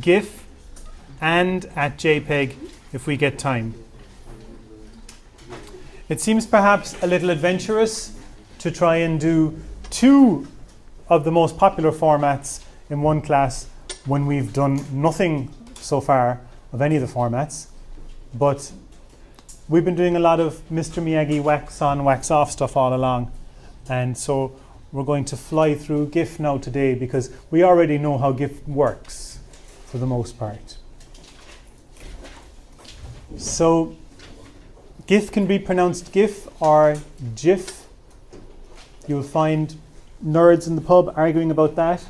GIF and at JPEG if we get time. It seems perhaps a little adventurous to try and do two of the most popular formats in one class when we've done nothing so far of any of the formats, but we've been doing a lot of Mr. Miyagi wax on, wax off stuff all along, and so we're going to fly through GIF now today because we already know how GIF works for the most part. So GIF can be pronounced GIF or GIF. You'll find nerds in the pub arguing about that.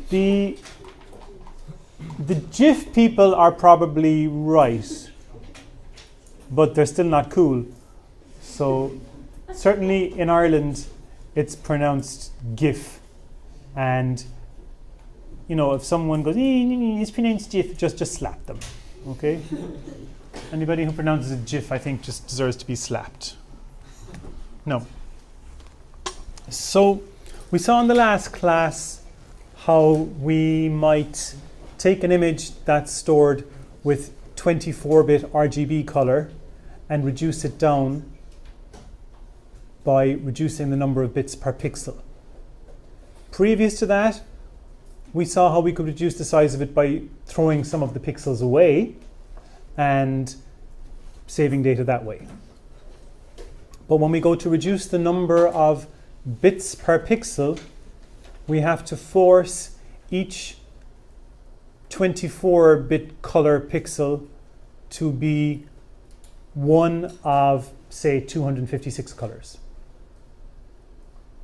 The GIF people are probably right, but they're still not cool. So certainly in Ireland, it's pronounced GIF. And, you know, if someone goes, it's pronounced GIF, just slap them, okay? Anybody who pronounces it GIF, I think, just deserves to be slapped. No. So we saw in the last class how we might take an image that's stored with 24-bit RGB color and reduce it down by reducing the number of bits per pixel. Previous to that, we saw how we could reduce the size of it by throwing some of the pixels away and saving data that way. But when we go to reduce the number of bits per pixel, we have to force each 24-bit color pixel to be one of, say, 256 colors.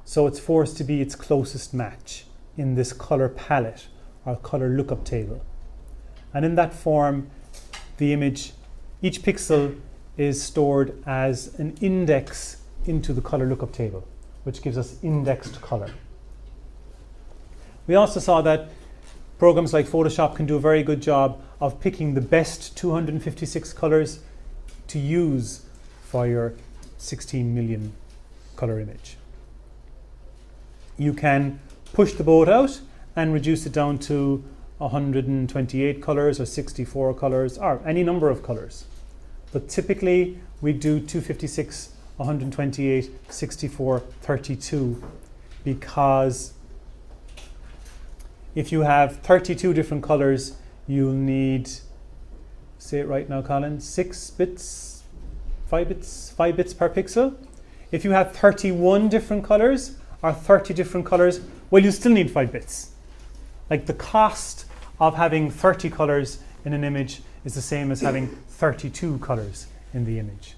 So it's forced to be its closest match in this color palette or color lookup table. And in that form, the image, each pixel is stored as an index into the color lookup table, which gives us indexed color. We also saw that programs like Photoshop can do a very good job of picking the best 256 colors to use for your 16 million color image. You can push the boat out and reduce it down to 128 colors or 64 colors or any number of colors. But typically we do 256, 128, 64, 32 because if you have 32 different colors, you'll need, say it right now, Colin, 5 bits per pixel. If you have 31 different colors or 30 different colors, well, you still need 5 bits. Like the cost of having 30 colors in an image is the same as having 32 colors in the image,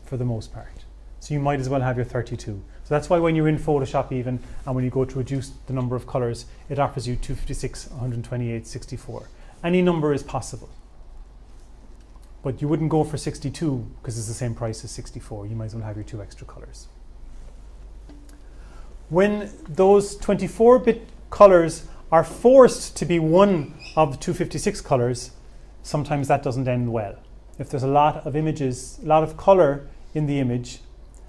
for the most part. So you might as well have your 32. So that's why when you're in Photoshop even, and when you go to reduce the number of colors, it offers you 256, 128, 64. Any number is possible. But you wouldn't go for 62 because it's the same price as 64. You might as well have your 2 extra colors. When those 24-bit colors are forced to be one of the 256 colors, sometimes that doesn't end well. If there's a lot of images, a lot of color in the image,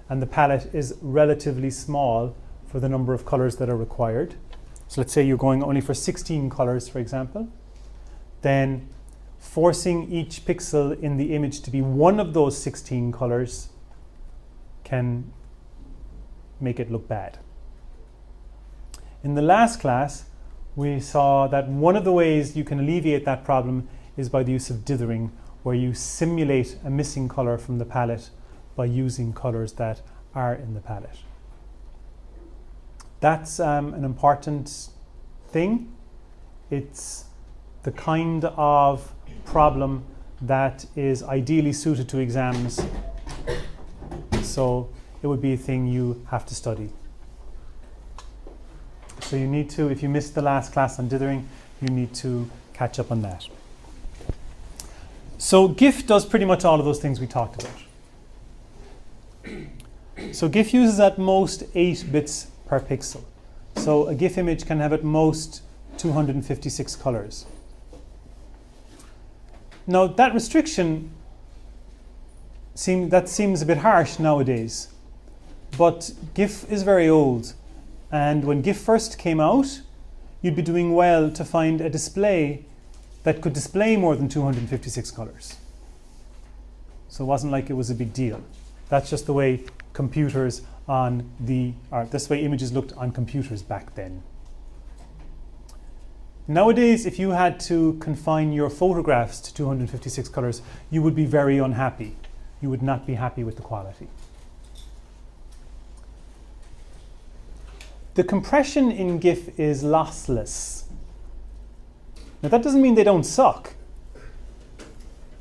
and the palette is relatively small for the number of colors that are required. So let's say you're going only for 16 colors, for example. Then forcing each pixel in the image to be one of those 16 colors can make it look bad. In the last class, we saw that one of the ways you can alleviate that problem is by the use of dithering, where you simulate a missing color from the palette by using colors that are in the palette. That's an important thing. It's the kind of problem that is ideally suited to exams. So it would be a thing you have to study. So you need to, if you missed the last class on dithering, you need to catch up on that. So GIF does pretty much all of those things we talked about. So GIF uses at most 8 bits per pixel. So a GIF image can have at most 256 colors. Now that restriction seems a bit harsh nowadays, but GIF is very old. And when GIF first came out, you'd be doing well to find a display that could display more than 256 colors. So it wasn't like it was a big deal. That's just the way computers this way images looked on computers back then. Nowadays, if you had to confine your photographs to 256 colors, you would be very unhappy. You would not be happy with the quality. The compression in GIF is lossless. Now that doesn't mean they don't suck.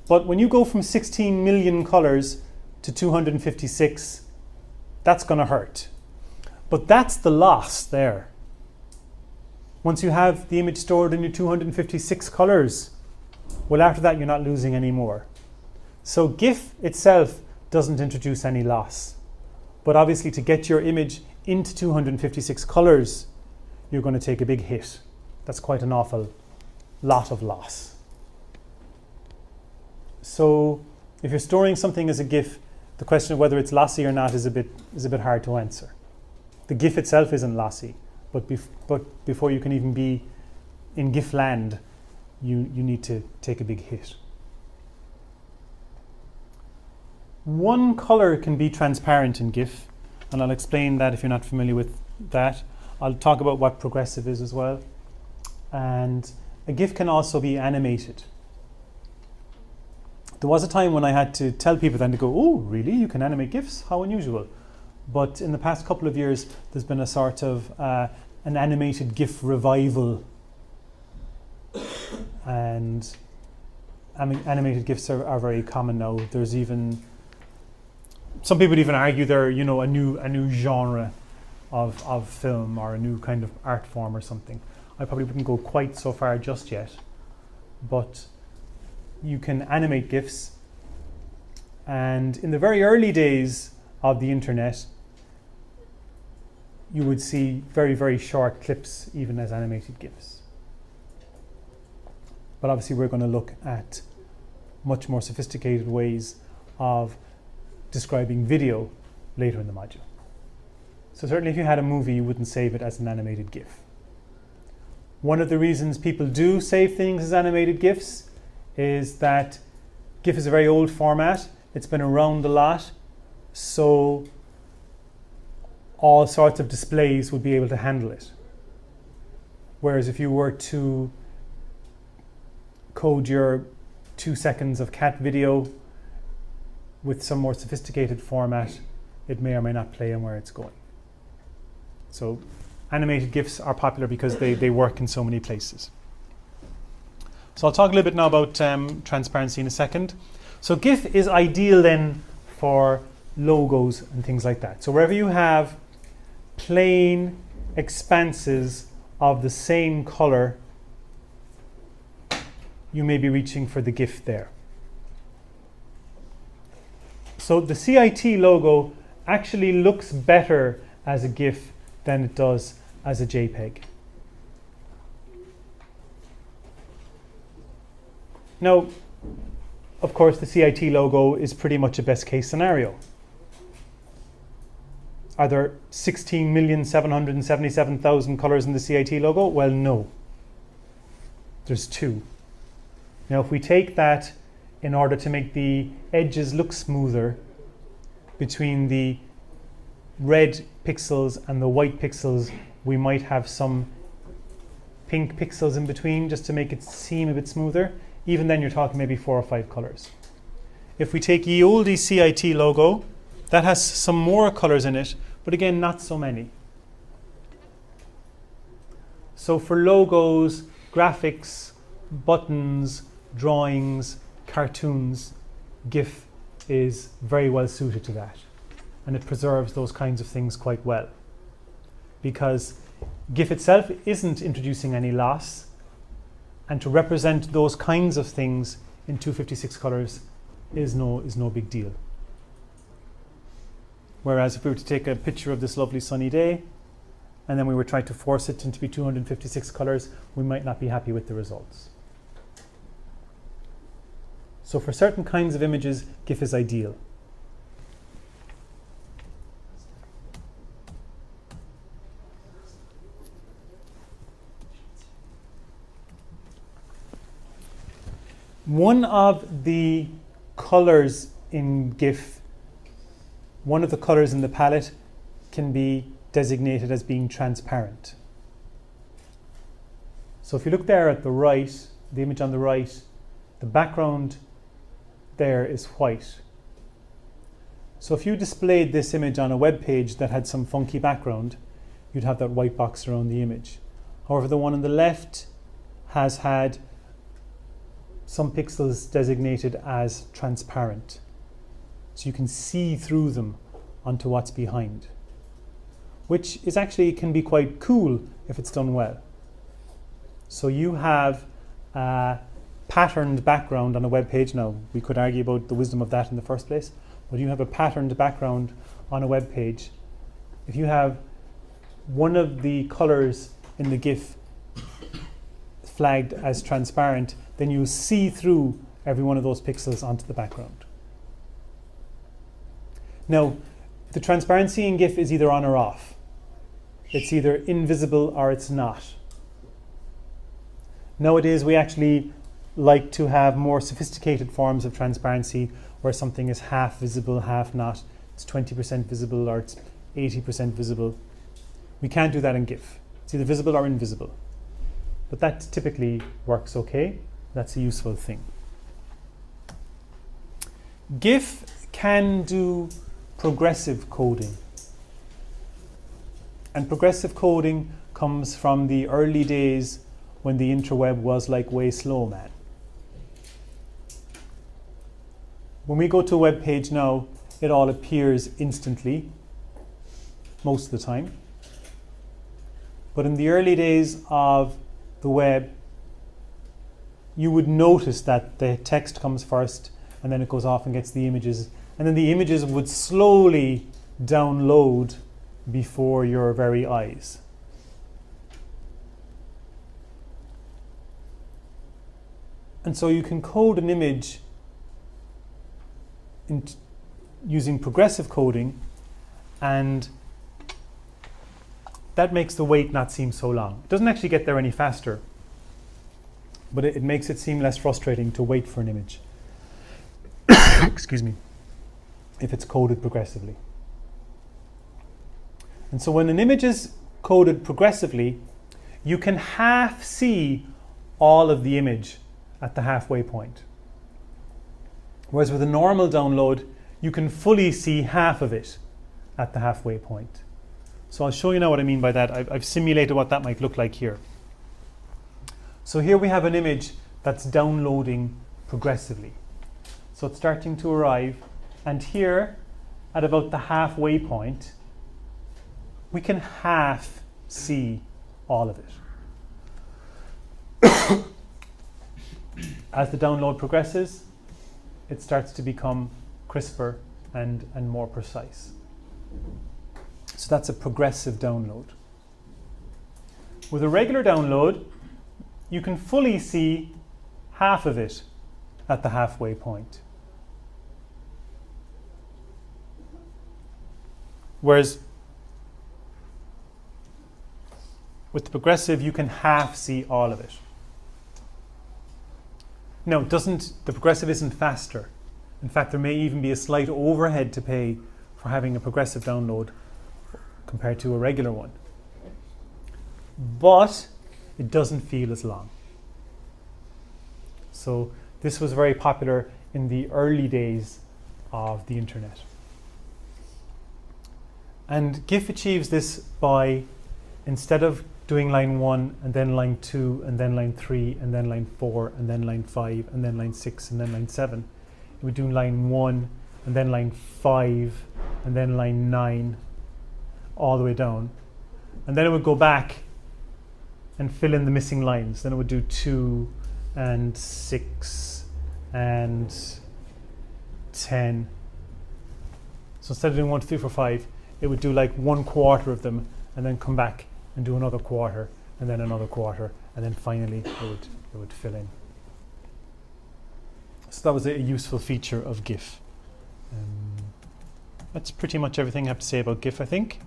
But when you go from 16 million colors to 256, that's going to hurt. But that's the loss there. Once you have the image stored in your 256 colors, well, after that, you're not losing any more. So GIF itself doesn't introduce any loss. But obviously, to get your image into 256 colors, you're going to take a big hit. That's quite an awful lot of loss. So if you're storing something as a GIF, the question of whether it's lossy or not is a bit hard to answer. The GIF itself isn't lossy, but before you can even be in GIF land, you need to take a big hit. One color can be transparent in GIF, and I'll explain that if you're not familiar with that. I'll talk about what progressive is as well. And a GIF can also be animated. There was a time when I had to tell people then to go, oh, really? You can animate GIFs? How unusual. But in the past couple of years, there's been a sort of an animated GIF revival. And animated GIFs are very common now. There's even, some people would even argue they're, a new genre of film or a new kind of art form or something. I probably wouldn't go quite so far just yet. But you can animate GIFs, and in the very early days of the internet, you would see very, very short clips even as animated GIFs. But obviously we're going to look at much more sophisticated ways of describing video later in the module. So certainly if you had a movie, you wouldn't save it as an animated GIF. One of the reasons people do save things as animated GIFs is that GIF is a very old format. It's been around a lot, so all sorts of displays would be able to handle it. Whereas if you were to code your 2 seconds of cat video with some more sophisticated format, it may or may not play on where it's going. So animated GIFs are popular because they work in so many places. So I'll talk a little bit now about transparency in a second. So GIF is ideal then for logos and things like that. So wherever you have plain expanses of the same color, you may be reaching for the GIF there. So the CIT logo actually looks better as a GIF than it does as a JPEG. Now, of course, the CIT logo is pretty much a best case scenario. Are there 16,777,000 colors in the CIT logo? Well, no. There's 2. Now, if we take that in order to make the edges look smoother between the red pixels and the white pixels, we might have some pink pixels in between just to make it seem a bit smoother. Even then, you're talking maybe 4 or 5 colors. If we take ye olde CIT logo, that has some more colors in it, but again, not so many. So for logos, graphics, buttons, drawings, cartoons, GIF is very well suited to that. And it preserves those kinds of things quite well. Because GIF itself isn't introducing any loss, and to represent those kinds of things in 256 colors is no big deal. Whereas if we were to take a picture of this lovely sunny day and then we were trying to force it into be 256 colors, we might not be happy with the results. So for certain kinds of images, GIF is ideal. One of the colors in GIF, one of the colors in the palette can be designated as being transparent. So if you look there at the right, the image on the right, the background there is white. So if you displayed this image on a web page that had some funky background, you'd have that white box around the image. However, the one on the left has had some pixels designated as transparent. So you can see through them onto what's behind, which is actually can be quite cool if it's done well. So you have a patterned background on a web page. Now, we could argue about the wisdom of that in the first place, but you have a patterned background on a web page. If you have one of the colors in the GIF flagged as transparent, then you see through every one of those pixels onto the background. Now, the transparency in GIF is either on or off. It's either invisible or it's not. Nowadays, we actually like to have more sophisticated forms of transparency where something is half visible, half not. It's 20% visible or it's 80% visible. We can't do that in GIF. It's either visible or invisible. But that typically works okay. That's a useful thing. GIF can do progressive coding. And progressive coding comes from the early days when the interweb was like way slow, man. When we go to a web page now, it all appears instantly, most of the time. But in the early days of the web, you would notice that the text comes first, and then it goes off and gets the images, and then the images would slowly download before your very eyes. And so you can code an image using progressive coding, and that makes the wait not seem so long. It doesn't actually get there any faster, but it makes it seem less frustrating to wait for an image. Excuse me, if it's coded progressively. And so when an image is coded progressively, you can half see all of the image at the halfway point. Whereas with a normal download, you can fully see half of it at the halfway point. So I'll show you now what I mean by that. I've simulated what that might look like here. So here we have an image that's downloading progressively. So it's starting to arrive, and here at about the halfway point, we can half see all of it. As the download progresses, it starts to become crisper and more precise. So that's a progressive download. With a regular download, you can fully see half of it at the halfway point. Whereas with the progressive, you can half see all of it. No, the progressive isn't faster. In fact, there may even be a slight overhead to pay for having a progressive download compared to a regular one. But it doesn't feel as long. So this was very popular in the early days of the internet. And GIF achieves this by, instead of doing line 1 and then line 2 and then line 3 and then line 4 and then line 5 and then line 6 and then line 7, it would do line 1 and then line 5 and then line 9 all the way down. And then it would go back and fill in the missing lines. Then it would do 2 and 6 and 10. So instead of doing 1, 2, 3, 4, 5, it would do like 1/4 of them and then come back and do another quarter and then another quarter, and then finally it would fill in. So that was a useful feature of GIF. That's pretty much everything I have to say about GIF, I think.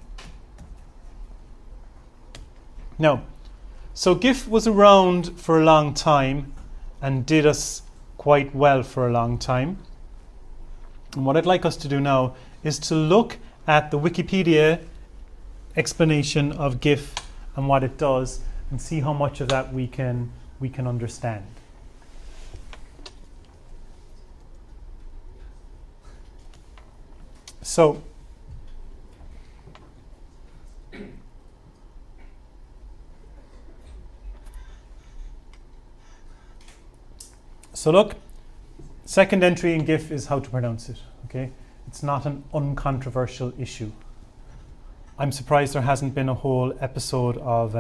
Now, so GIF was around for a long time and did us quite well for a long time. And what I'd like us to do now is to look at the Wikipedia explanation of GIF and what it does, and see how much of that we can understand. So look, second entry in GIF is how to pronounce it. Okay, it's not an uncontroversial issue. I'm surprised there hasn't been a whole episode of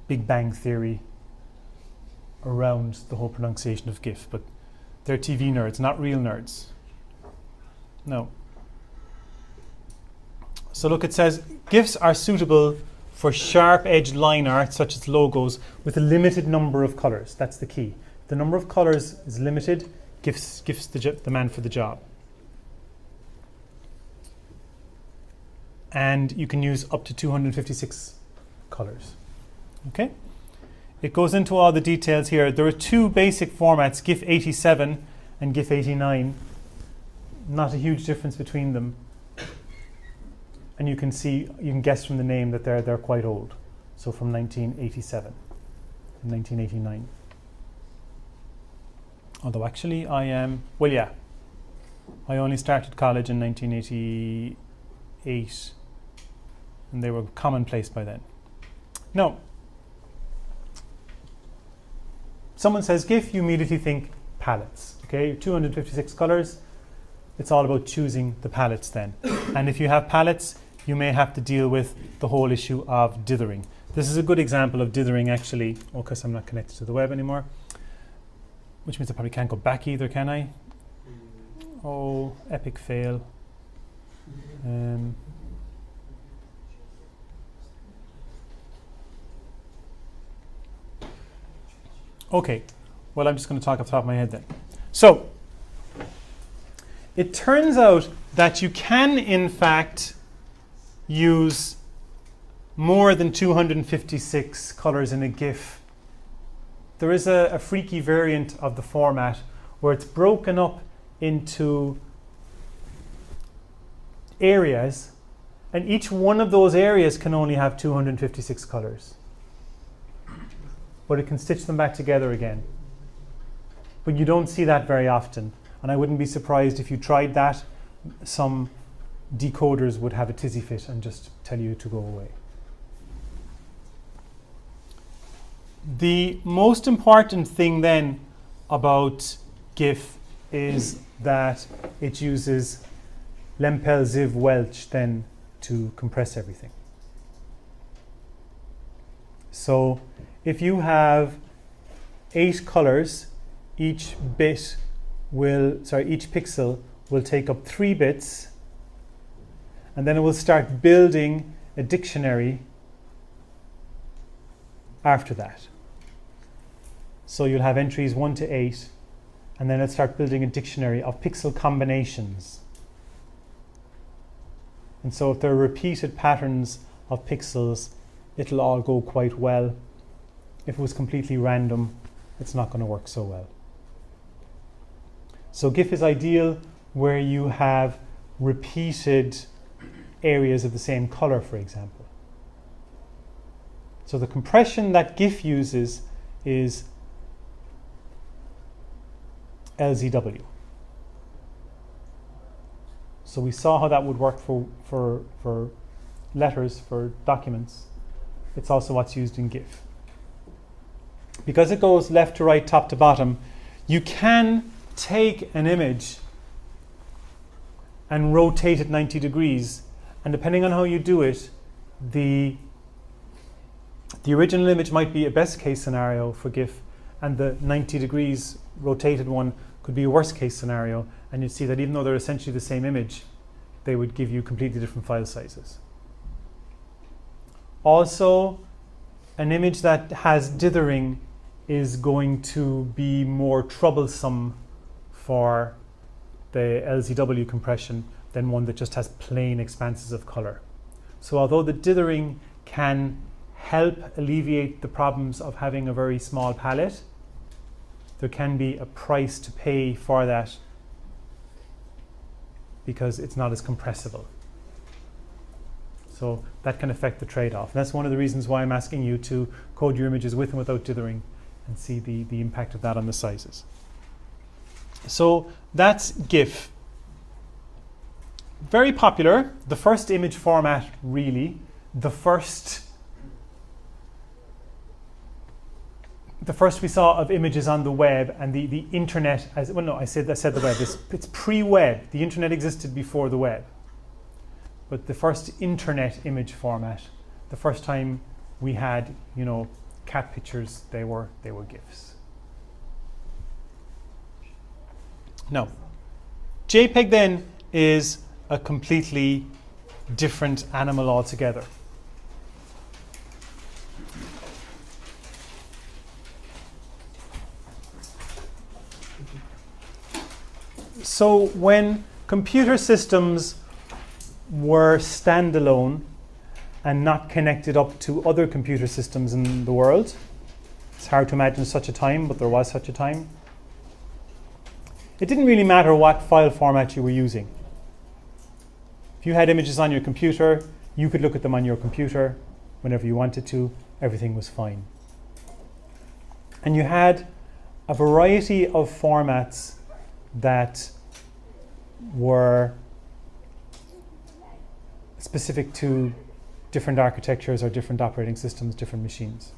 Big Bang Theory around the whole pronunciation of GIF, but they're TV nerds, not real nerds. No. So look, it says GIFs are suitable for sharp-edged line art such as logos with a limited number of colors. That's the key. The number of colors is limited. GIFs the man for the job. And you can use up to 256 colors. Okay? It goes into all the details here. There are two basic formats, GIF 87 and GIF 89. Not a huge difference between them. And you can guess from the name that they're quite old. So from 1987 and 1989. Although actually I only started college in 1988. And they were commonplace by then. No. Someone says GIF, you immediately think palettes. Okay, 256 colors. It's all about choosing the palettes then. And if you have palettes, you may have to deal with the whole issue of dithering. This is a good example of dithering actually. Oh, because I'm not connected to the web anymore. Which means I probably can't go back either, can I? Oh, epic fail. Okay, well, I'm just going to talk off the top of my head then. So, it turns out that you can, in fact, use more than 256 colors in a GIF. There is a freaky variant of the format where it's broken up into areas, and each one of those areas can only have 256 colors. But it can stitch them back together again. But you don't see that very often. And I wouldn't be surprised if you tried that, some decoders would have a tizzy fit and just tell you to go away. The most important thing then about GIF is that it uses Lempel-Ziv-Welch then to compress everything. So if you have 8 colors, each pixel will take up 3 bits, and then it will start building a dictionary after that. So you'll have entries 1 to 8, and then it'll start building a dictionary of pixel combinations. And so if there are repeated patterns of pixels, it'll all go quite well. If it was completely random, it's not going to work so well. So GIF is ideal where you have repeated areas of the same color, for example. So the compression that GIF uses is LZW. So we saw how that would work for letters, for documents. It's also what's used in GIF. Because it goes left to right, top to bottom, you can take an image and rotate it 90 degrees. And depending on how you do it, the original image might be a best case scenario for GIF, and the 90 degrees rotated one could be a worst case scenario. And you'd see that even though they're essentially the same image, they would give you completely different file sizes. Also, an image that has dithering is going to be more troublesome for the LZW compression than one that just has plain expanses of color. So although the dithering can help alleviate the problems of having a very small palette, there can be a price to pay for that because it's not as compressible. So that can affect the trade-off. And that's one of the reasons why I'm asking you to code your images with and without dithering and see the impact of that on the sizes. So that's GIF. Very popular. The first image format, really. The first we saw of images on the web and the internet, I said the web. It's pre-web. The internet existed before the web. But the first internet image format, the first time we had, cat pictures, they were GIFs. Now, JPEG then is a completely different animal altogether. So when computer systems were standalone and not connected up to other computer systems in the world, it's hard to imagine such a time, but there was such a time. It didn't really matter what file format you were using. If you had images on your computer, you could look at them on your computer whenever you wanted to. Everything was fine. And you had a variety of formats that were specific to different architectures or different operating systems, different machines.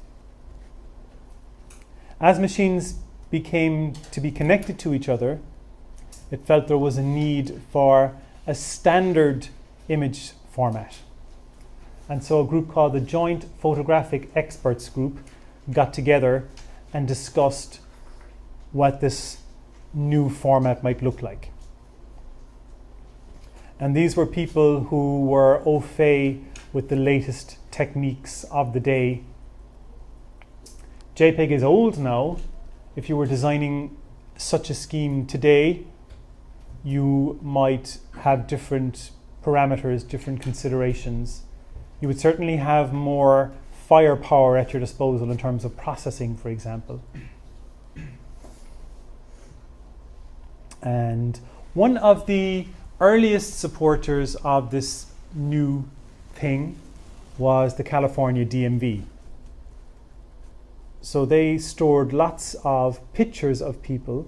As machines became to be connected to each other, it felt there was a need for a standard image format. And so a group called the Joint Photographic Experts Group got together and discussed what this new format might look like. And these were people who were au fait with the latest techniques of the day. JPEG is old now. If you were designing such a scheme today, you might have different parameters, different considerations. You would certainly have more firepower at your disposal in terms of processing, for example. And one of the earliest supporters of this new thing was the California DMV. So they stored lots of pictures of people,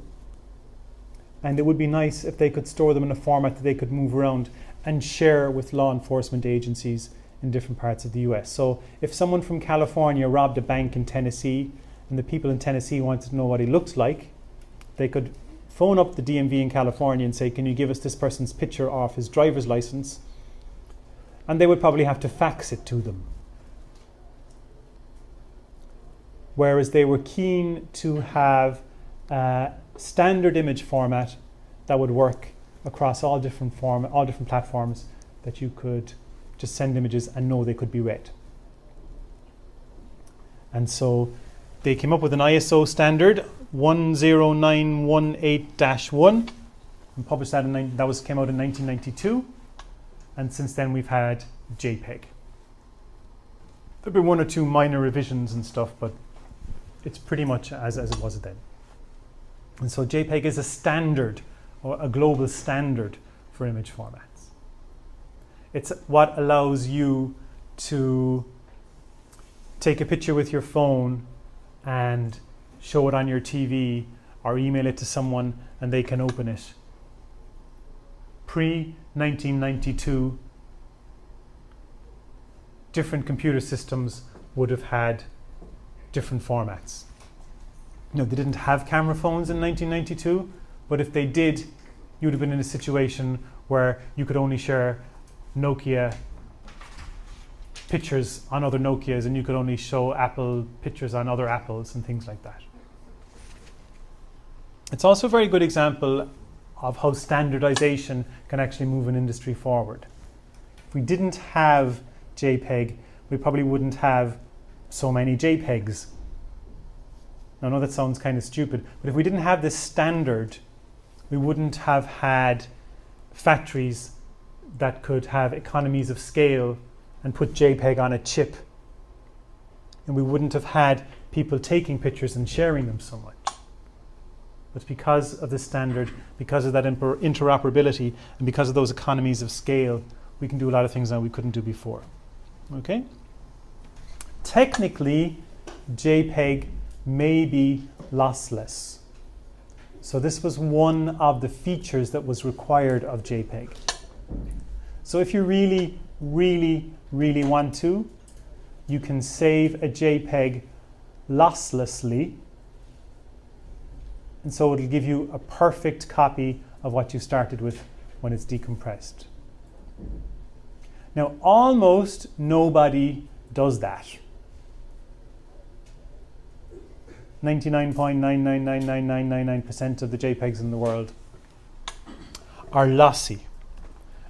and it would be nice if they could store them in a format that they could move around and share with law enforcement agencies in different parts of the US. So if someone from California robbed a bank in Tennessee and the people in Tennessee wanted to know what he looked like, they could phone up the DMV in California and say, can you give us this person's picture of his driver's license? And they would probably have to fax it to them. Whereas they were keen to have a standard image format that would work across all different platforms, that you could just send images and know they could be read. And so they came up with an ISO standard 10918-1 and published that came out in 1992. And since then we've had JPEG. There've been one or two minor revisions and stuff, but it's pretty much as it was then. And so JPEG is a standard, or a global standard for image formats. It's what allows you to take a picture with your phone and show it on your TV or email it to someone and they can open it. Pre-1992, different computer systems would have had different formats. They didn't have camera phones in 1992, but if they did, you would have been in a situation where you could only share Nokia pictures on other Nokias, and you could only show Apple pictures on other Apples and things like that. It's also a very good example of how standardization can actually move an industry forward. If we didn't have JPEG, we probably wouldn't have so many JPEGs. Now, I know that sounds kind of stupid, but if we didn't have this standard, we wouldn't have had factories that could have economies of scale and put JPEG on a chip. And we wouldn't have had people taking pictures and sharing them so much. But because of this standard, because of that interoperability, and because of those economies of scale, we can do a lot of things now we couldn't do before. Okay? Technically, JPEG may be lossless. So this was one of the features that was required of JPEG. So if you really, really, really want to, you can save a JPEG losslessly, and so it'll give you a perfect copy of what you started with when it's decompressed. Now, almost nobody does that. 99.999999% of the JPEGs in the world are lossy.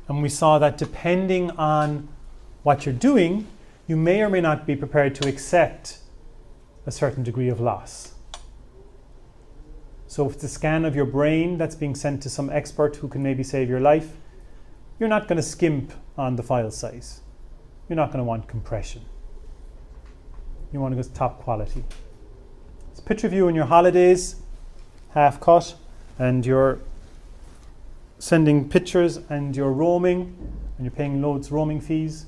And we saw that depending on what you're doing, you may or may not be prepared to accept a certain degree of loss. So if it's a scan of your brain that's being sent to some expert who can maybe save your life, you're not going to skimp on the file size. You're not going to want compression. You want to go top quality. It's a picture of you on your holidays, half cut, and you're sending pictures and you're roaming and you're paying loads roaming fees.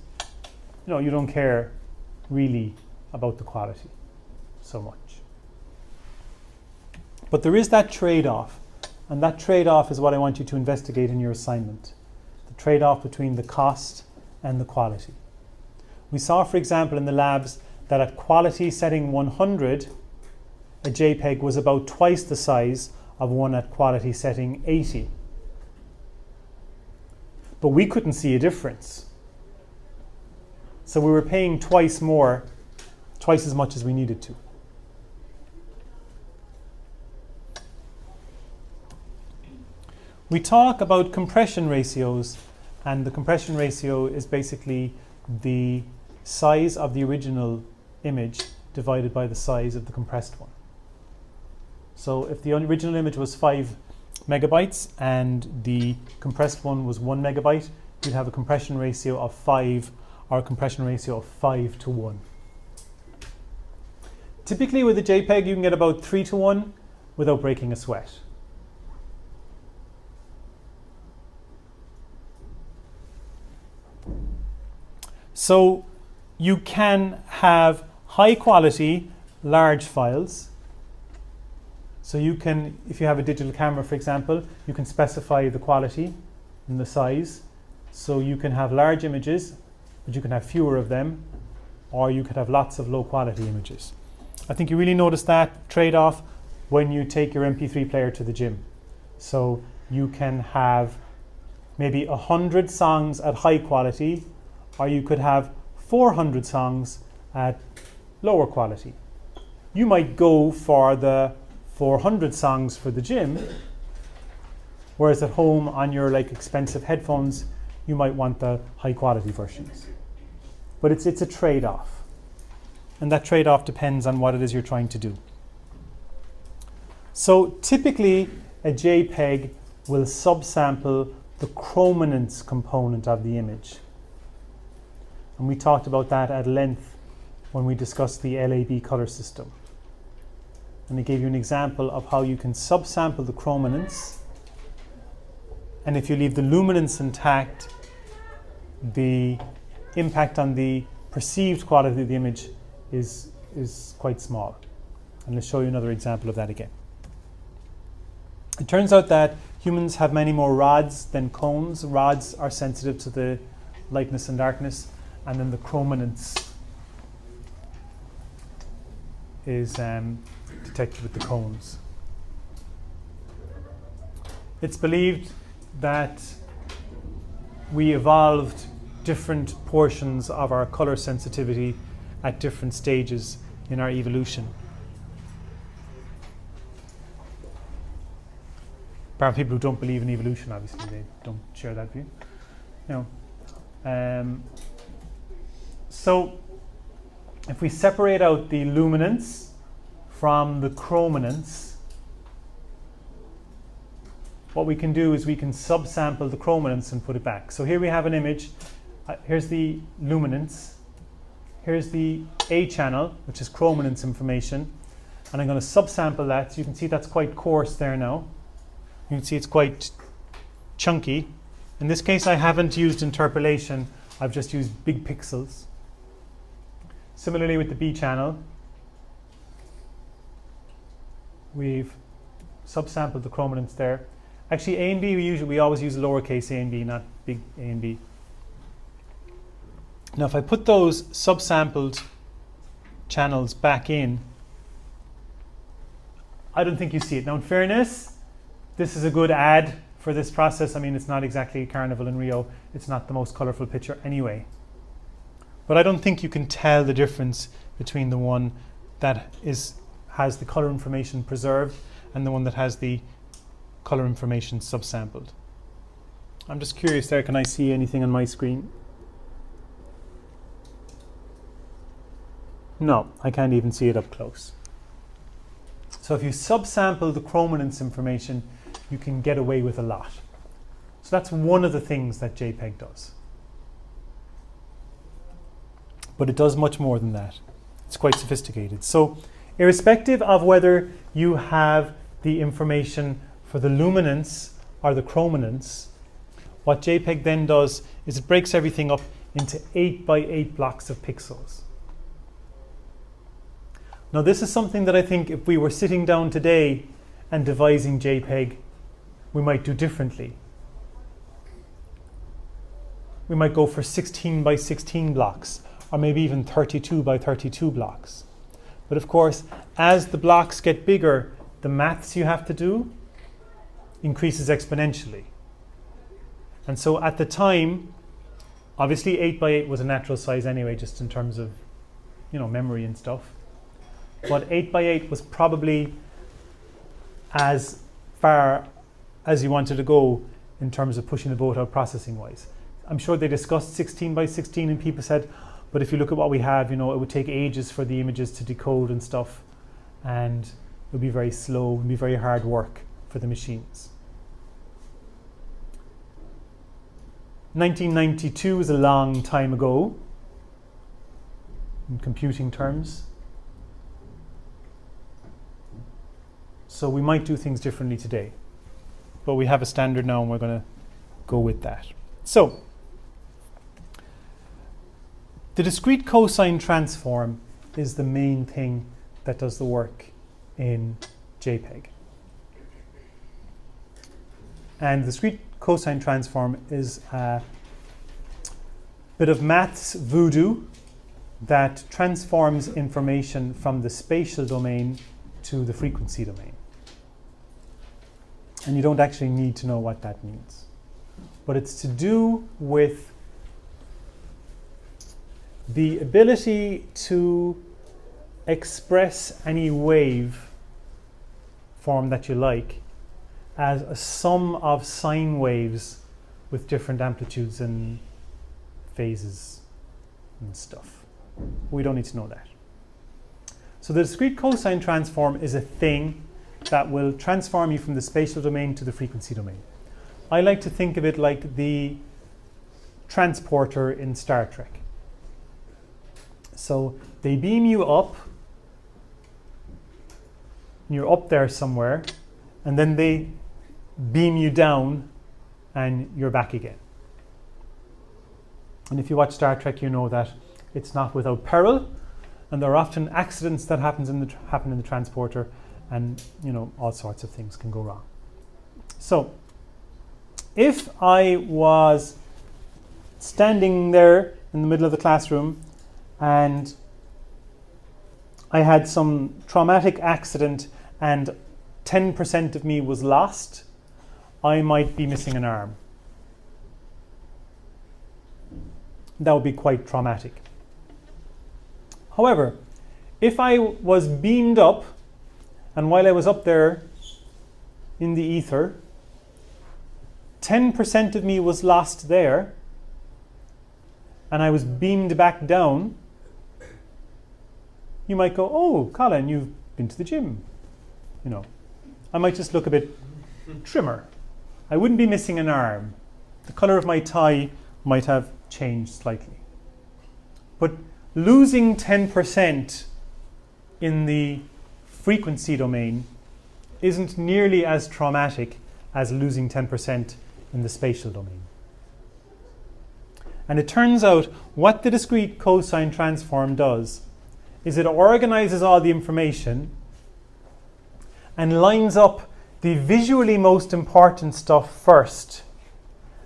You know, you don't care really about the quality so much. But there is that trade-off, and that trade-off is what I want you to investigate in your assignment. The trade-off between the cost and the quality. We saw, for example, in the labs that at quality setting 100, a JPEG was about twice the size of one at quality setting 80. But we couldn't see a difference. So we were paying twice as much as we needed to. We talk about compression ratios, and the compression ratio is basically the size of the original image divided by the size of the compressed one. So if the original image was 5 megabytes and the compressed one was 1 megabyte, you'd have a compression ratio of 5, or a compression ratio of 5 to 1. Typically with a JPEG you can get about 3 to 1 without breaking a sweat. So you can have high quality large files. So you can, if you have a digital camera, for example, you can specify the quality and the size. So you can have large images, but you can have fewer of them, or you could have lots of low quality images. I think you really notice that trade-off when you take your MP3 player to the gym. So you can have maybe 100 songs at high quality, or you could have 400 songs at lower quality. You might go for the 400 songs for the gym, whereas at home on your expensive headphones, you might want the high quality versions. But it's a trade-off. And that trade-off depends on what it is you're trying to do. So typically, a JPEG will subsample the chrominance component of the image. And we talked about that at length when we discussed the LAB color system. And I gave you an example of how you can subsample the chrominance. And if you leave the luminance intact, the impact on the perceived quality of the image is quite small. And I'll show you another example of that again. It turns out that humans have many more rods than cones. Rods are sensitive to the lightness and darkness, and then the chrominance is detected with the cones. It's believed that we evolved different portions of our color sensitivity at different stages in our evolution. Apparently people who don't believe in evolution, obviously, they don't share that view. So if we separate out the luminance from the chrominance, what we can do is we can subsample the chrominance and put it back. So here we have an image. Here's the luminance. Here's the A channel, which is chrominance information. and I'm going to subsample that. So you can see that's quite coarse there now. You can see it's quite chunky. In this case, I haven't used interpolation. I've just used big pixels. Similarly with the B channel, we've subsampled the chrominance there. Actually, A and B, we always use lowercase a and b, not big A and B. Now, if I put those subsampled channels back in, I don't think you see it. Now, in fairness, this is a good ad for this process. I mean, it's not exactly Carnival in Rio. It's not the most colorful picture anyway. But I don't think you can tell the difference between the one that has the color information preserved and the one that has the color information subsampled. I'm just curious there, can I see anything on my screen? No, I can't even see it up close. So if you subsample the chrominance information, you can get away with a lot. So that's one of the things that JPEG does. But it does much more than that. It's quite sophisticated. So irrespective of whether you have the information for the luminance or the chrominance, what JPEG then does is it breaks everything up into 8 by 8 blocks of pixels. Now this is something that I think if we were sitting down today and devising JPEG, we might do differently. We might go for 16 by 16 blocks, or maybe even 32 by 32 blocks. But of course, as the blocks get bigger, the maths you have to do increases exponentially. And so at the time, obviously 8 by 8 was a natural size anyway, just in terms of, memory and stuff. But 8 by 8 was probably as far as you wanted to go in terms of pushing the boat out processing-wise. I'm sure they discussed 16 by 16 and people said, but if you look at what we have, it would take ages for the images to decode and stuff, and it would be very slow and be very hard work for the machines. 1992 is a long time ago in computing terms. So we might do things differently today. But we have a standard now and we're going to go with that. So, the discrete cosine transform is the main thing that does the work in JPEG. And the discrete cosine transform is a bit of maths voodoo that transforms information from the spatial domain to the frequency domain. And you don't actually need to know what that means. But it's to do with the ability to express any wave form that you like as a sum of sine waves with different amplitudes and phases and stuff. We don't need to know that. So the discrete cosine transform is a thing that will transform you from the spatial domain to the frequency domain. I like to think of it like the transporter in Star Trek. So they beam you up, and you're up there somewhere, and then they beam you down and you're back again. And if you watch Star Trek, you know that it's not without peril, and there are often accidents that happen in the transporter, and all sorts of things can go wrong. So if I was standing there in the middle of the classroom and I had some traumatic accident and 10% of me was lost, I might be missing an arm. That would be quite traumatic. However, if I was beamed up, and while I was up there in the ether, 10% of me was lost there, and I was beamed back down, you might go, oh, Colin, you've been to the gym. I might just look a bit trimmer. I wouldn't be missing an arm. The color of my tie might have changed slightly. But losing 10% in the frequency domain isn't nearly as traumatic as losing 10% in the spatial domain. And it turns out what the discrete cosine transform does is it organizes all the information and lines up the visually most important stuff first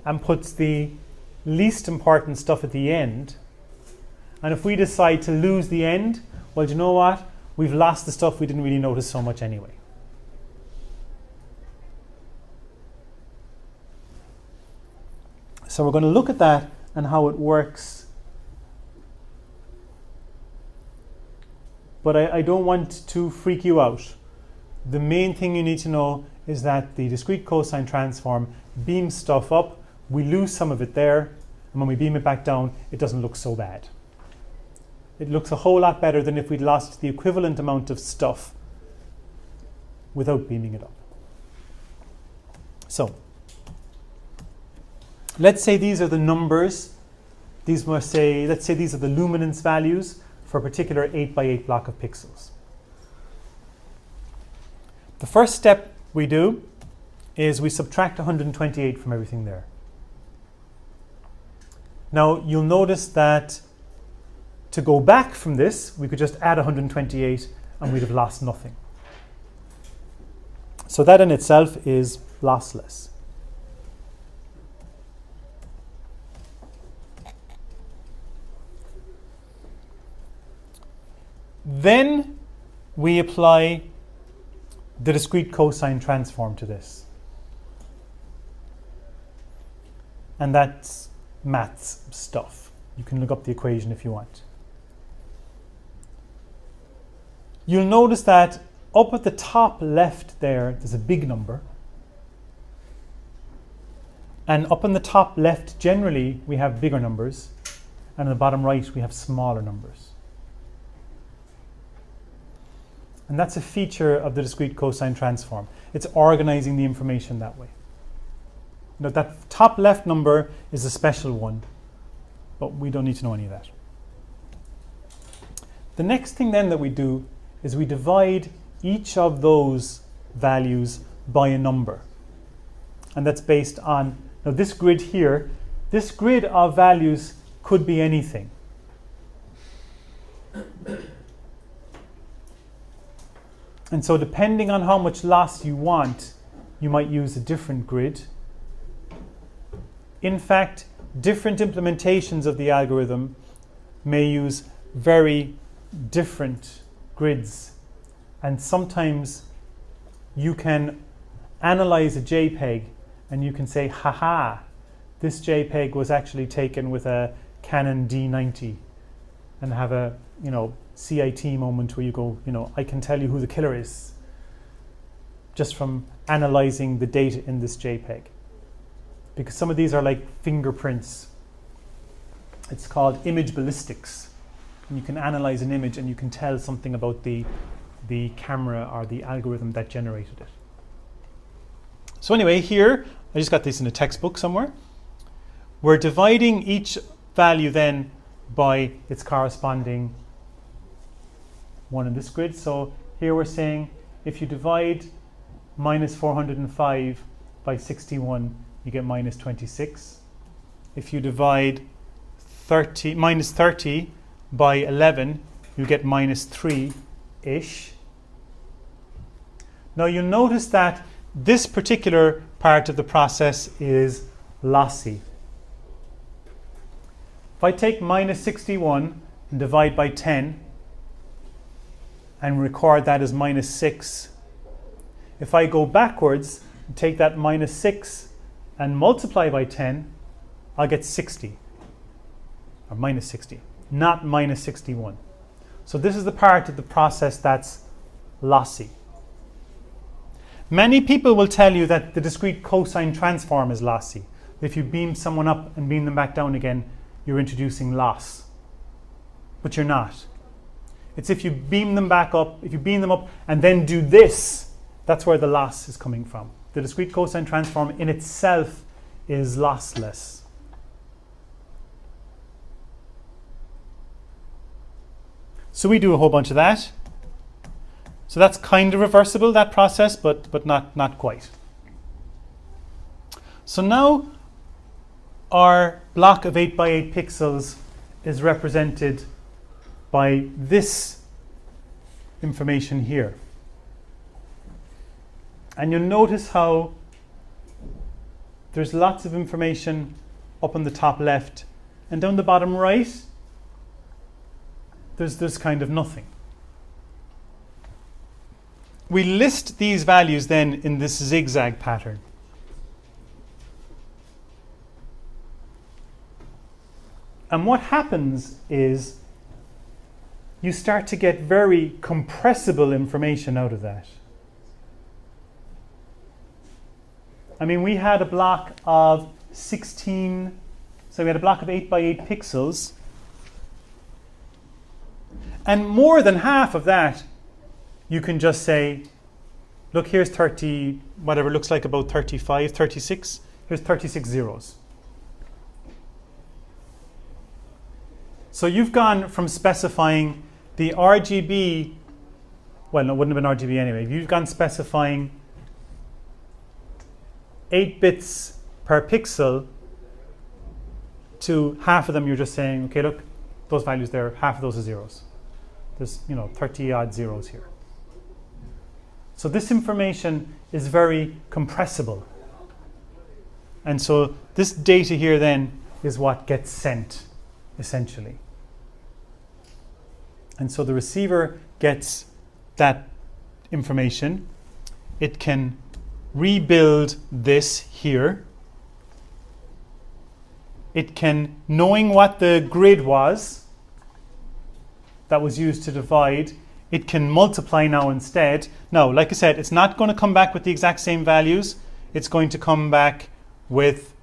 and puts the least important stuff at the end. And if we decide to lose the end, well, do you know what? We've lost the stuff we didn't really notice so much anyway. So we're going to look at that and how it works. But I don't want to freak you out. The main thing you need to know is that the discrete cosine transform beams stuff up. We lose some of it there, and when we beam it back down, it doesn't look so bad. It looks a whole lot better than if we'd lost the equivalent amount of stuff without beaming it up. So, let's say these are the numbers. Let's say these are the luminance values for a particular 8x8 block of pixels. The first step we do is we subtract 128 from everything there. Now, you'll notice that to go back from this, we could just add 128 and we'd have lost nothing. So that in itself is lossless. Then we apply the discrete cosine transform to this. And that's maths stuff. You can look up the equation if you want. You'll notice that up at the top left there's a big number. And up in the top left, generally, we have bigger numbers. And on the bottom right, we have smaller numbers. And that's a feature of the discrete cosine transform. It's organizing the information that way. Now, that top left number is a special one, but we don't need to know any of that. The next thing then that we do is we divide each of those values by a number. And that's based on, now this grid here, this grid of values could be anything. And so depending on how much loss you want, you might use a different grid. In fact, different implementations of the algorithm may use very different grids. And sometimes you can analyze a JPEG and you can say, haha, this JPEG was actually taken with a Canon D90, and have a, CIT moment where you go, I can tell you who the killer is just from analyzing the data in this JPEG. Because some of these are like fingerprints. It's called image ballistics. And you can analyze an image and you can tell something about the camera or the algorithm that generated it. So anyway, here, I just got this in a textbook somewhere. We're dividing each value then by its corresponding one in this grid. So here we're saying if you divide minus 405 by 61, you get minus 26. If you divide minus 30 by 11, you get minus 3-ish. Now you'll notice that this particular part of the process is lossy. If I take minus 61 and divide by 10 and record that as minus 6, if I go backwards and take that minus 6 and multiply by 10, I'll get 60, or minus 60, not minus 61. So this is the part of the process that's lossy. Many people will tell you that the discrete cosine transform is lossy. If you beam someone up and beam them back down again, you're introducing loss. But you're not. It's if you beam them back up, if you beam them up and then do this, that's where the loss is coming from. The discrete cosine transform in itself is lossless. So we do a whole bunch of that. So that's kind of reversible, that process, but not quite. So now our block of 8 by 8 pixels is represented by this information here. And you'll notice how there's lots of information up on the top left, and down the bottom right, there's kind of nothing. We list these values then in this zigzag pattern. And what happens is you start to get very compressible information out of that. I mean, we had a block of 16, so we had a block of 8 by 8 pixels, and more than half of that you can just say, look, here's 30, whatever looks like about 35, 36, here's 36 zeros. So you've gone from specifying the RGB, well, no, it wouldn't have been RGB anyway. You've gone specifying 8 bits per pixel to half of them you're just saying, okay, look, those values there, half of those are zeros. There's, 30 odd zeros here. So this information is very compressible. And so this data here then is what gets sent, essentially. And so the receiver gets that information. It can rebuild this here. It can, knowing what the grid was that was used to divide, it can multiply now instead. Now, like I said, it's not going to come back with the exact same values. It's going to come back with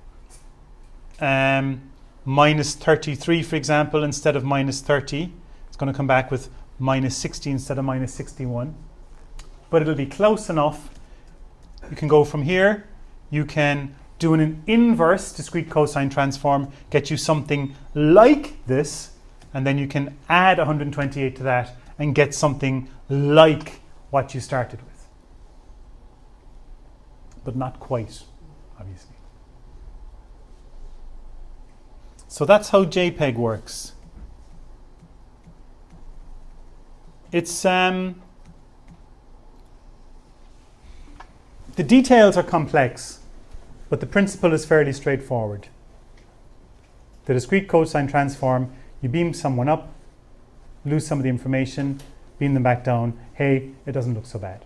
minus 33, for example, instead of minus 30. It's going to come back with minus 60 instead of minus 61. But it'll be close enough. You can go from here. You can do an inverse discrete cosine transform, get you something like this, and then you can add 128 to that and get something like what you started with. But not quite, obviously. So that's how JPEG works. It's the details are complex, but the principle is fairly straightforward. The discrete cosine transform, you beam someone up, lose some of the information, beam them back down. Hey, it doesn't look so bad.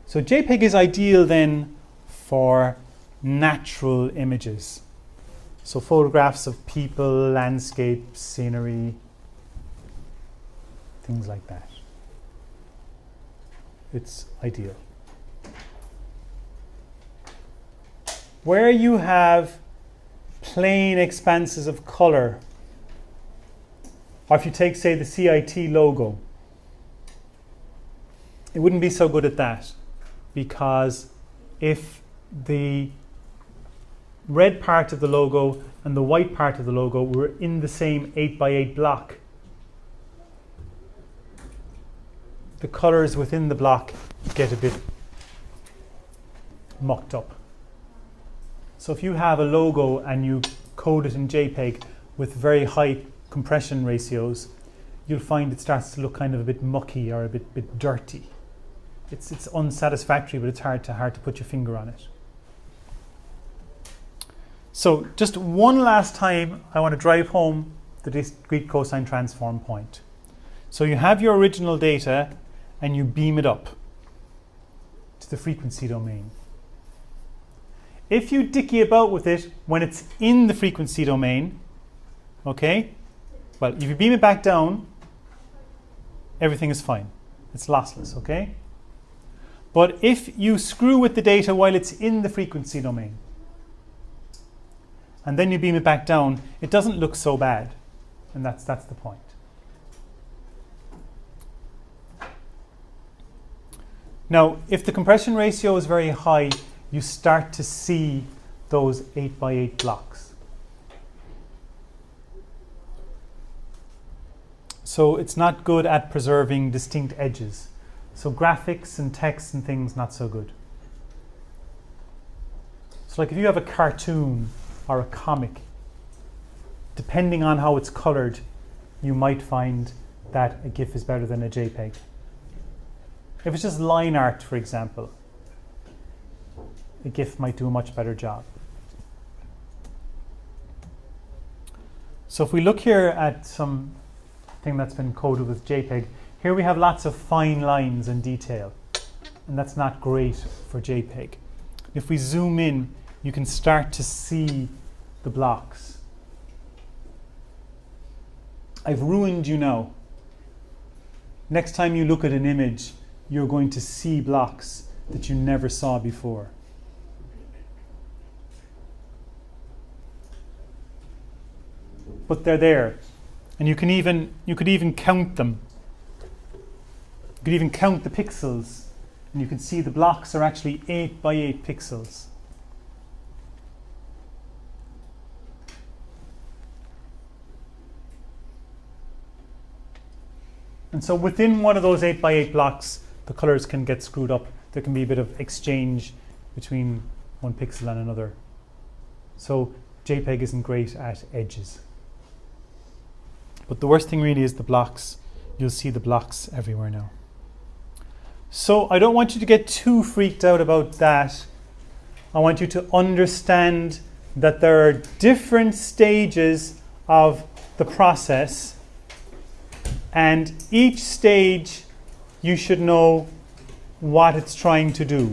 So JPEG is ideal then for natural images. So photographs of people, landscape, scenery, things like that. It's ideal. Where you have plain expanses of color, or if you take, say, the CIT logo, it wouldn't be so good at that, because if the red part of the logo and the white part of the logo were in the same 8 by 8 block, the colors within the block get a bit mucked up. So if you have a logo and you code it in JPEG with very high compression ratios, you'll find it starts to look kind of a bit mucky or a bit dirty. It's unsatisfactory, but it's hard to put your finger on it. So just one last time, I want to drive home the discrete cosine transform point. So you have your original data and you beam it up to the frequency domain. If you dicky about with it when it's in the frequency domain, okay, well, if you beam it back down, everything is fine. It's lossless, okay? But if you screw with the data while it's in the frequency domain, and then you beam it back down, it doesn't look so bad. And that's the point. Now, if the compression ratio is very high, you start to see those 8 by 8 blocks. So it's not good at preserving distinct edges. So graphics and text and things, not so good. So like if you have a cartoon or a comic, depending on how it's colored, you might find that a GIF is better than a JPEG. If it's just line art, for example, a GIF might do a much better job. So if we look here at something that's been coded with JPEG, here we have lots of fine lines and detail, and that's not great for JPEG. If we zoom in, you can start to see the blocks. I've ruined you now. Next time you look at an image, you're going to see blocks that you never saw before. But they're there, and you could even count them. You could even count the pixels, and you can see the blocks are actually 8 by 8 pixels. And so within one of those 8 by 8 blocks, the colors can get screwed up. There can be a bit of exchange between one pixel and another. So JPEG isn't great at edges. But the worst thing really is the blocks. You'll see the blocks everywhere now. So I don't want you to get too freaked out about that. I want you to understand that there are different stages of the process, and each stage you should know what it's trying to do.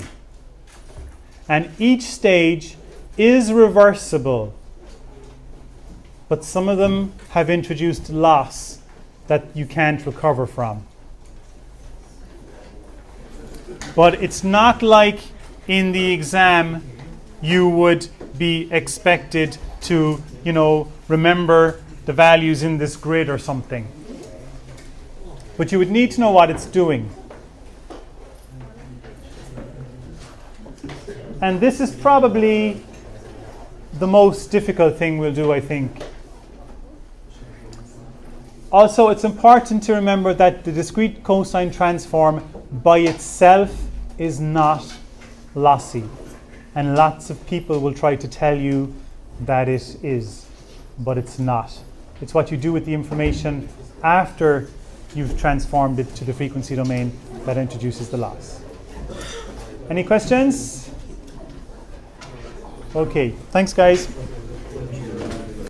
And each stage is reversible, but some of them have introduced loss that you can't recover from. But it's not like in the exam you would be expected to, remember the values in this grid or something. But you would need to know what it's doing. And this is probably the most difficult thing we'll do, I think. Also, it's important to remember that the discrete cosine transform by itself is not lossy. And lots of people will try to tell you that it is, but it's not. It's what you do with the information after you've transformed it to the frequency domain that introduces the loss. Any questions? Okay, thanks guys.